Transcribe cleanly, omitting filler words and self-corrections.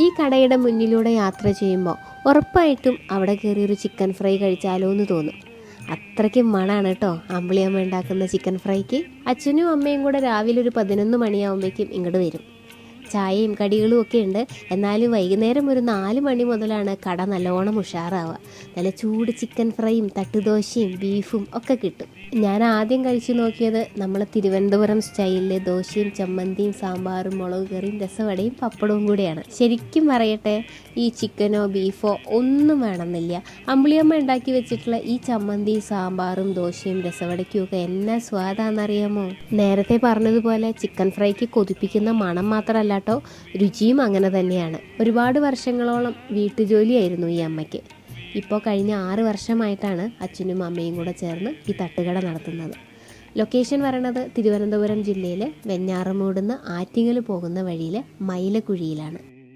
ഈ കടയുടെ മുന്നിലൂടെ യാത്ര ചെയ്യുമ്പോൾ ഉറപ്പായിട്ടും അവിടെ കയറിയൊരു ചിക്കൻ ഫ്രൈ കഴിച്ചാലോ എന്ന് തോന്നും. അത്രയ്ക്ക് മണമാണ് കേട്ടോ അമ്പിളിയമ്മ ഉണ്ടാക്കുന്ന ചിക്കൻ ഫ്രൈക്ക്. അച്ഛനും അമ്മയും കൂടെ രാവിലെ ഒരു 11 മണിയാകുമ്പോഴേക്കും ഇങ്ങോട്ട് വരും. ചായയും കടികളും ഒക്കെ ഉണ്ട്. എന്നാലും വൈകുന്നേരം ഒരു 4 മണി മുതലാണ് കട നല്ലോണം ഉഷാറാവുക. നല്ല ചൂട് ചിക്കൻ ഫ്രൈയും തട്ടുദോശയും ബീഫും ഒക്കെ കിട്ടും. ഞാൻ ആദ്യം കഴിച്ചു നോക്കിയത് നമ്മൾ തിരുവനന്തപുരം സ്റ്റൈലിലെ ദോശയും ചമ്മന്തിയും സാമ്പാറും മുളക് കറിയും രസവടയും പപ്പടവും കൂടിയാണ്. ശരിക്കും പറയട്ടെ, ഈ ചിക്കനോ ബീഫോ ഒന്നും വേണമെന്നില്ല. അമ്പിളിയമ്മ ഉണ്ടാക്കി വെച്ചിട്ടുള്ള ഈ ചമ്മന്തിയും സാമ്പാറും ദോശയും രസവടയ്ക്കും ഒക്കെ എന്നാ സ്വാദാണെന്നറിയാമോ. നേരത്തെ പറഞ്ഞതുപോലെ ചിക്കൻ ഫ്രൈക്ക് കൊതിപ്പിക്കുന്ന മണം മാത്രമല്ല കേട്ടോ, രുചിയും അങ്ങനെ തന്നെയാണ്. ഒരുപാട് വർഷങ്ങളോളം വീട്ടുജോലിയായിരുന്നു ഈ അമ്മയ്ക്ക്. ഇപ്പോൾ കഴിഞ്ഞ 6 വർഷമായിട്ടാണ് അച്ഛനും അമ്മയും കൂടെ ചേർന്ന് ഈ തട്ടുകട നടത്തുന്നത്. ലൊക്കേഷൻ പറയണത് തിരുവനന്തപുരം ജില്ലയിലെ വെഞ്ഞാറമൂട് നിന്ന് ആറ്റിങ്ങൽ പോകുന്ന വഴിയിലെ മൈലക്കുഴിയിലാണ്.